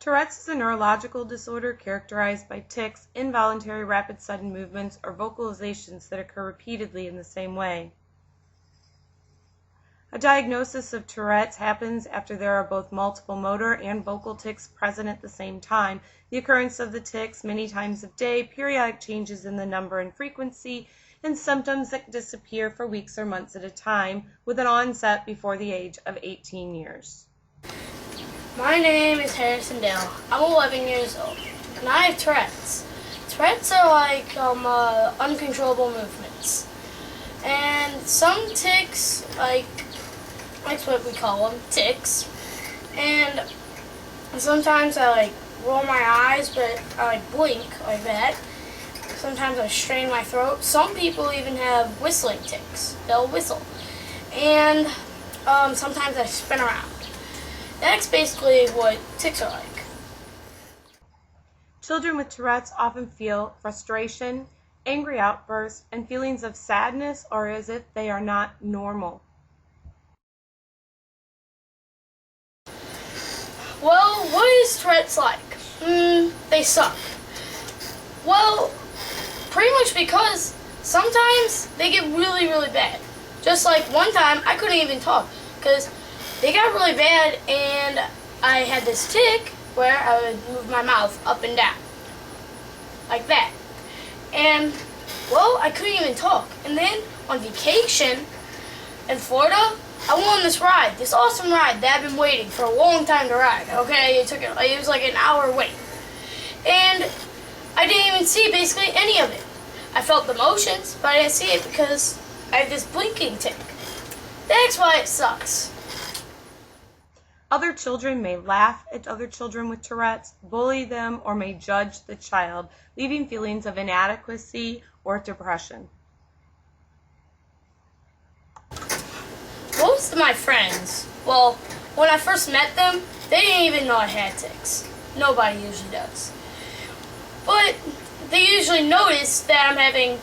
Tourette's is a neurological disorder characterized by tics, involuntary rapid sudden movements, or vocalizations that occur repeatedly in the same way. A diagnosis of Tourette's happens after there are both multiple motor and vocal tics present at the same time. The occurrence of the tics many times of day, periodic changes in the number and frequency, and symptoms that disappear for weeks or months at a time, with an onset before the age of 18 years. My name is Harrison Dale. I'm 11 years old, and I have Tourette's. Tourette's are like uncontrollable movements. And some tics, that's what we call them, tics. And sometimes I roll my eyes, but I blink like that. Sometimes I strain my throat. Some people even have whistling tics. They'll whistle. And sometimes I spin around. That's basically what tics are like. Children with Tourette's often feel frustration, angry outbursts, and feelings of sadness or as if they are not normal. Well, what is Tourette's like? They suck. Well, pretty much because sometimes they get really, really bad. Just like one time, I couldn't even talk because they got really bad, and I had this tic where I would move my mouth up and down, like that. And, well, I couldn't even talk. And then, on vacation in Florida, I went on this ride, this awesome ride that I've been waiting for a long time to ride, okay? It was like an hour wait. And I didn't even see basically any of it. I felt the motions, but I didn't see it because I have this blinking tic. That's why it sucks. Other children may laugh at other children with Tourette's, bully them, or may judge the child, leaving feelings of inadequacy or depression. Most of my friends, well, when I first met them, they didn't even know I had tics. Nobody usually does. But they usually notice that I'm having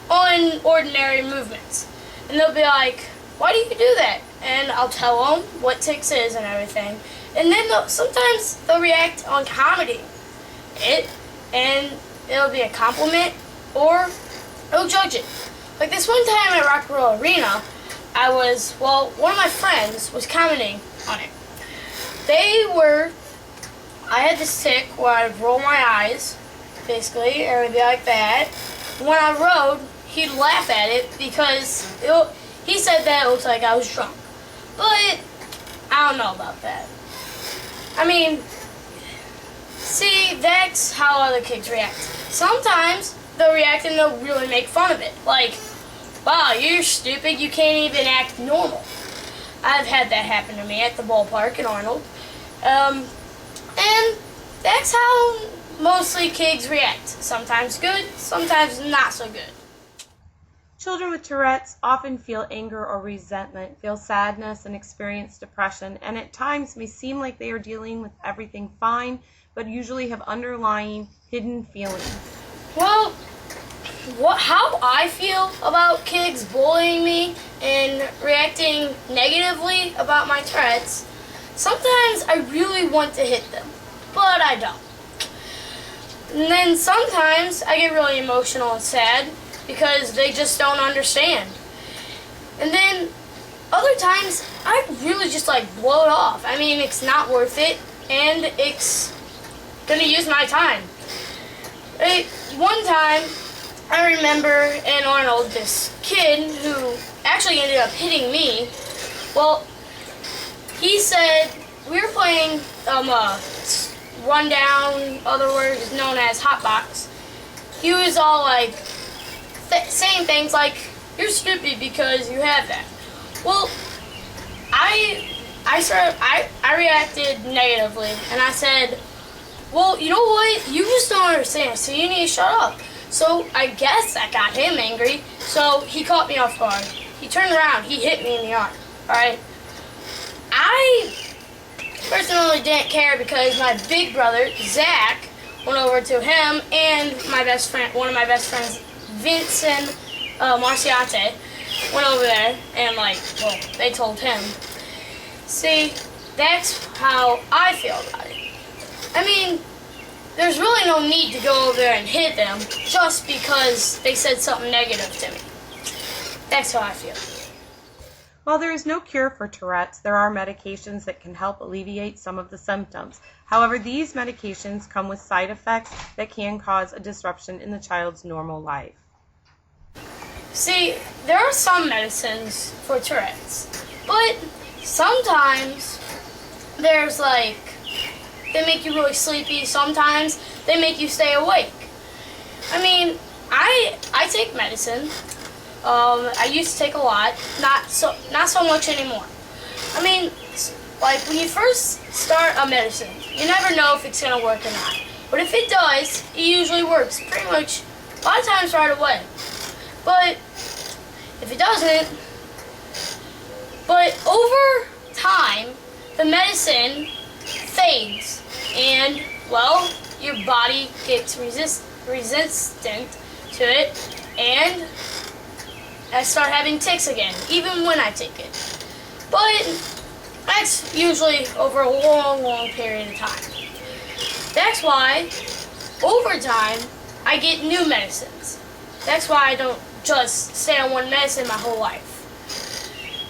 unordinary movements. And they'll be like, "Why do you do that?" And I'll tell them what tics is and everything. And then sometimes they'll react on comedy. And it'll be a compliment or they'll judge it. Like this one time at Rock and Roll Arena, one of my friends was commenting on it. I had this tic where I'd roll my eyes, basically, and it would be like that. When I rode, he'd laugh at it because he said that it looked like I was drunk. But I don't know about that. I mean, see, that's how other kids react. Sometimes they'll react and they'll really make fun of it. Like, "Wow, you're stupid, you can't even act normal." I've had that happen to me at the ballpark in Arnold. And that's how mostly kids react. Sometimes good, sometimes not so good. Children with Tourette's often feel anger or resentment, feel sadness, and experience depression, and at times may seem like they are dealing with everything fine, but usually have underlying hidden feelings. Well, how I feel about kids bullying me and reacting negatively about my Tourette's, sometimes I really want to hit them, but I don't. And then sometimes I get really emotional and sad because they just don't understand. And then other times I really just blow it off. I mean, it's not worth it, and it's gonna use my time. One time, I remember in Arnold, this kid who actually ended up hitting me. Well, he said we were playing rundown, other words known as hotbox. He was all saying things like, "You're stupid because you have that." Well, I reacted negatively, and I said, "Well, you know what? You just don't understand, so you need to shut up." So I guess that got him angry, so he caught me off guard. He turned around, he hit me in the arm, alright? I personally didn't care because my big brother, Zach, went over to him, and one of my best friends, Vincent Marciate, went over there, and they told him. See, that's how I feel about it. I mean, there's really no need to go over there and hit them just because they said something negative to me. That's how I feel. While there is no cure for Tourette's, there are medications that can help alleviate some of the symptoms. However, these medications come with side effects that can cause a disruption in the child's normal life. See, there are some medicines for Tourette's, but sometimes there's they make you really sleepy. Sometimes they make you stay awake. I mean, I take medicine. I used to take a lot, not so much anymore. I mean, like when you first start a medicine, you never know if it's gonna work or not. But if it does, it usually works pretty much a lot of times right away. But if it doesn't, but over time, the medicine fades, and well, your body gets resistant to it, and I start having tics again, even when I take it. But that's usually over a long, long period of time. That's why, over time, I get new medicines. That's why I don't just stay on one medicine my whole life.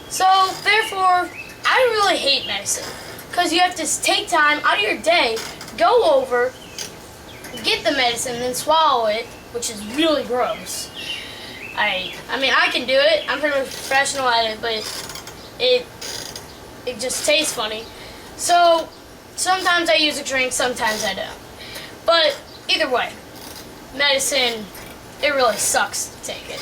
So, therefore, I really hate medicine, because you have to take time out of your day, go over, get the medicine, then swallow it, which is really gross. I mean, I can do it. I'm pretty much professional at it, but it just tastes funny. So, sometimes I use a drink, sometimes I don't. But, either way, medicine, it really sucks to take it.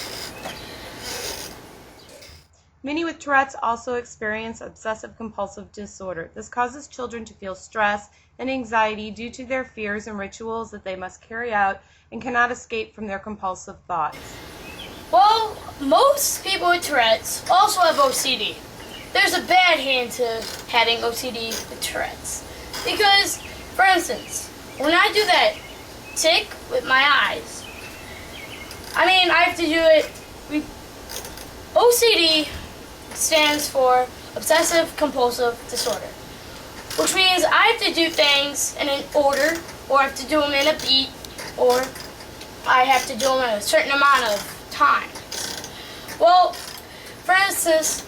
Many with Tourette's also experience obsessive-compulsive disorder. This causes children to feel stress and anxiety due to their fears and rituals that they must carry out and cannot escape from their compulsive thoughts. Well, most people with Tourette's also have OCD. There's a bad hand to having OCD with Tourette's. Because, for instance, when I do that tick with my eyes, I mean, I have to do it. OCD stands for obsessive compulsive disorder, which means I have to do things in an order, or I have to do them in a beat, or I have to do them in a certain amount of time. Well, for instance,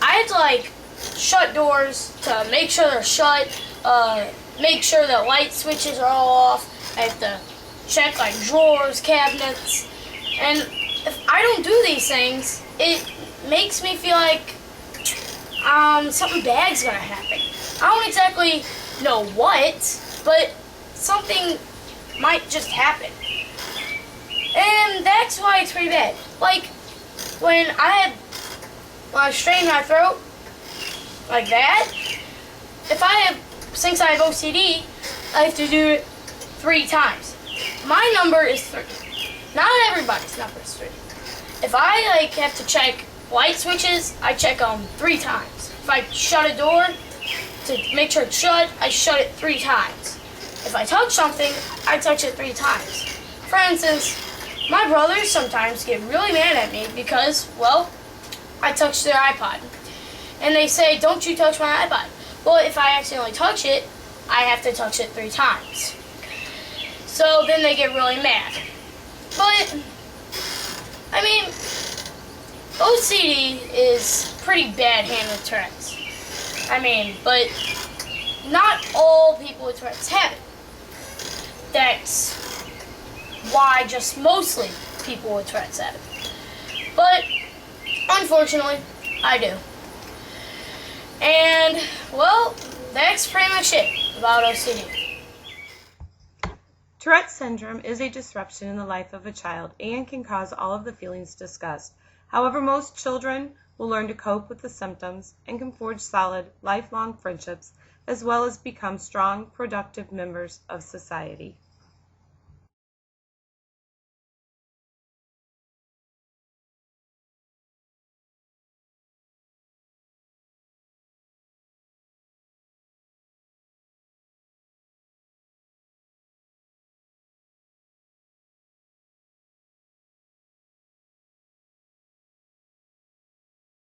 I had to shut doors to make sure they're shut, make sure the light switches are all off. I have to check drawers, cabinets, and if I don't do these things, it makes me feel like something bad's gonna happen. I don't exactly know what, but something might just happen. And that's why it's pretty bad. When I strained my throat like that, since I have OCD, I have to do it 3 times. My number is 3. Not everybody's number is 3. If I have to check light switches, I check them 3 times. If I shut a door to make sure it's shut, I shut it 3 times. If I touch something, I touch it 3 times. For instance, my brothers sometimes get really mad at me because, well, I touch their iPod. And they say, "Don't you touch my iPod." Well, if I accidentally touch it, I have to touch it 3 times. So then they get really mad. But, I mean, OCD is pretty bad hand with Tourette's. I mean, but not all people with Tourette's have it. That's why just mostly people with Tourette's have it. But, unfortunately, I do. And, well, that's pretty much it about OCD. Tourette syndrome is a disruption in the life of a child and can cause all of the feelings discussed. However, most children will learn to cope with the symptoms and can forge solid, lifelong friendships, as well as become strong, productive members of society.